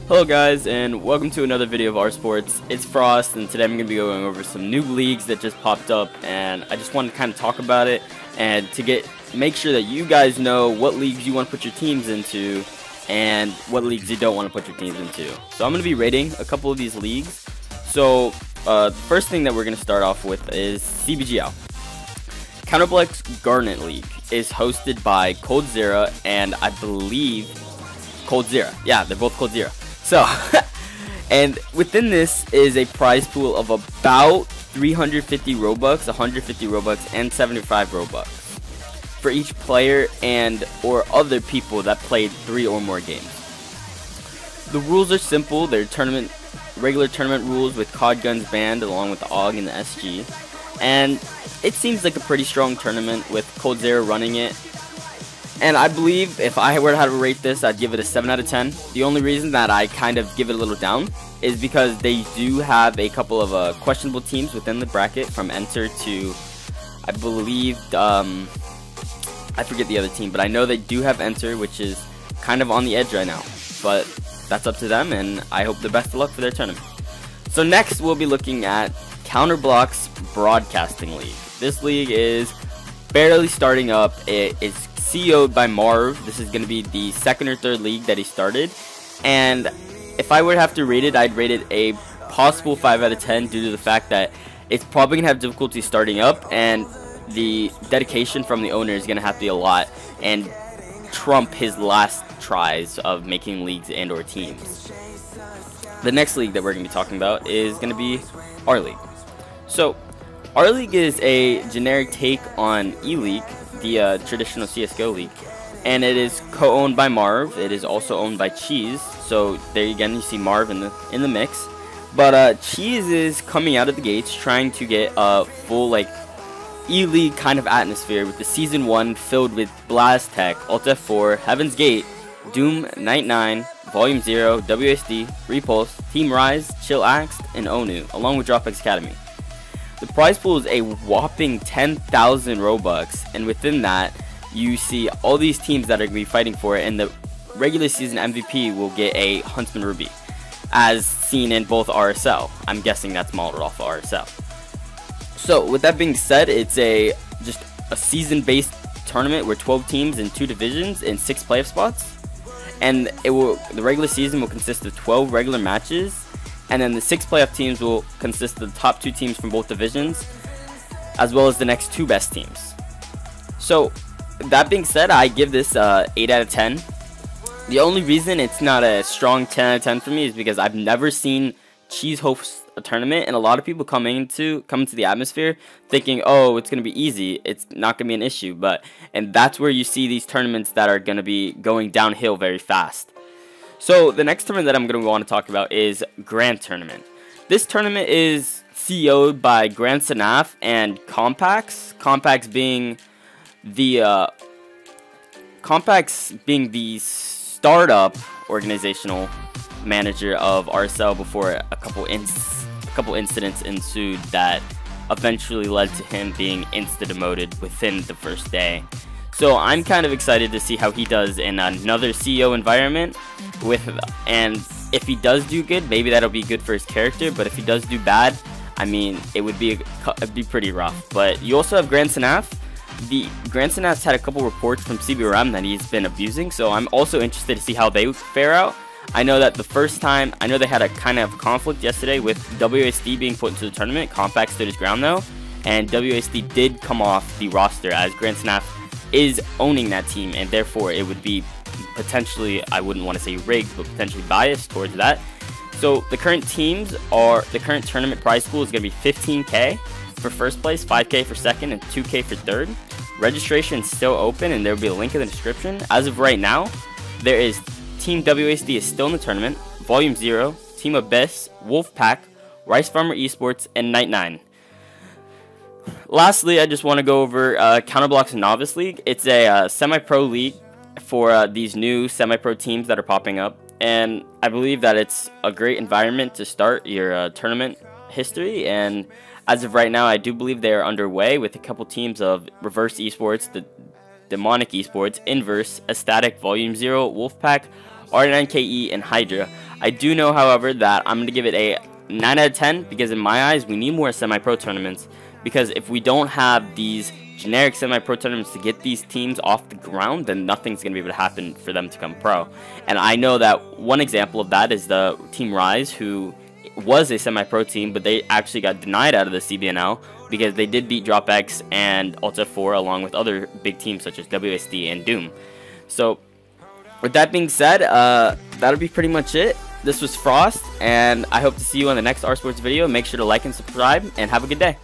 Hello guys, and welcome to another video of our sports. It's Frost, and today I'm going to be going over some new leagues that just popped up, and I just wanted to kind of talk about it and to make sure that you guys know what leagues you want to put your teams into and what leagues you don't want to put your teams into. So I'm going to be rating a couple of these leagues. So the first thing that we're going to start off with is CBGL. Blox Garnet League is hosted by Coldzera and I believe Coldzera. Yeah, they're both Coldzera. So, and within this is a prize pool of about 350 Robux, 150 Robux, and 75 Robux for each player and or other people that played 3 or more games. The rules are simple. They're regular tournament rules with COD guns banned along with the AUG and the SG. And it seems like a pretty strong tournament with Coldzera running it. And I believe if I were to have to rate this, I'd give it a 7 out of 10. The only reason that I kind of give it a little down is because they do have a couple of questionable teams within the bracket from Enter to, I believe, I forget the other team, but I know they do have Enter, which is kind of on the edge right now. But that's up to them, and I hope the best of luck for their tournament. So next, we'll be looking at Blox Broadcasting League. This league is barely starting up. It is CEO'd by Marv. This is going to be the second or third league that he started, and if I would have to rate it, I'd rate it a possible 5 out of 10 due to the fact that it's probably going to have difficulty starting up, and the dedication from the owner is going to have to be a lot and trump his last tries of making leagues and or teams. The next league that we're going to be talking about is going to be RLEAGUE. So RLEAGUE is a generic take on E-League, the traditional CSGO league, and it is co-owned by Marv. It is also owned by Cheese, so there again you see Marv in the mix. But Cheese is coming out of the gates trying to get a full like E-League kind of atmosphere with the Season 1 filled with Blast Tech, Alt F4, Heaven's Gate, Doom, Night 9, Volume 0, WSD, Repulse, Team Rise, Chill Axed, and ONU, along with Dropbox Academy. The prize pool is a whopping 10,000 Robux, and within that, you see all these teams that are going to be fighting for it, and the regular season MVP will get a Huntsman Ruby, as seen in both RSL. I'm guessing that's modeled off of RSL. So, with that being said, it's just a season-based tournament where 12 teams in 2 divisions and 6 playoff spots, and the regular season will consist of 12 regular matches. And then the 6 playoff teams will consist of the top 2 teams from both divisions, as well as the next 2 best teams. So, that being said, I give this 8 out of 10. The only reason it's not a strong 10 out of 10 for me is because I've never seen Cheese host a tournament, and a lot of people come into the atmosphere thinking, oh, it's going to be easy, it's not going to be an issue. And that's where you see these tournaments that are going to be going downhill very fast. So the next tournament that I'm going to want to talk about is Grand Tournament. This tournament is CEO'd by Grand Sanaf and Compax. Compax being the startup organizational manager of RSL before a couple incidents ensued that eventually led to him being insta-demoted within the first day. So I'm kind of excited to see how he does in another CEO environment and if he does do good, maybe that'll be good for his character, but if he does do bad, I mean, it'd be pretty rough. But you also have Grand Sanaf. The Grand Sanaf's had a couple reports from CBRO that he's been abusing, so I'm also interested to see how they fare out. I know that the first time, I know they had a kind of conflict yesterday with WSD being put into the tournament. Compact stood his ground though, and WSD did come off the roster as Grand Sanaf is owning that team, and therefore it would be potentially, I wouldn't want to say rigged, but potentially biased towards that. So the current tournament prize pool is going to be 15K for first place, 5K for second, and 2K for third. Registration is still open, and there will be a link in the description. As of right now, there is Team WSD is still in the tournament, Volume 0, Team Abyss, Wolfpack, Rice Farmer Esports, and Night 9. Lastly, I just want to go over Blox Novice League. It's a semi-pro league for these new semi-pro teams that are popping up, and I believe that it's a great environment to start your tournament history. And as of right now, I do believe they are underway with a couple teams of Reverse Esports, the Demonic Esports, Inverse, Ecstatic, Volume 0, Wolfpack, R9KE, and Hydra. I do know, however, that I'm going to give it a 9 out of 10 because in my eyes, we need more semi-pro tournaments, because if we don't have these generic semi-pro tournaments to get these teams off the ground, then nothing's going to be able to happen for them to come pro. And I know that one example of that is the Team Rise, who was a semi-pro team, but they actually got denied out of the CBNL because they did beat DropX and Ultra 4 along with other big teams such as WSD and Doom. So with that being said, that'll be pretty much it. This was Frost, and I hope to see you on the next R Sports video. Make sure to like and subscribe, and have a good day.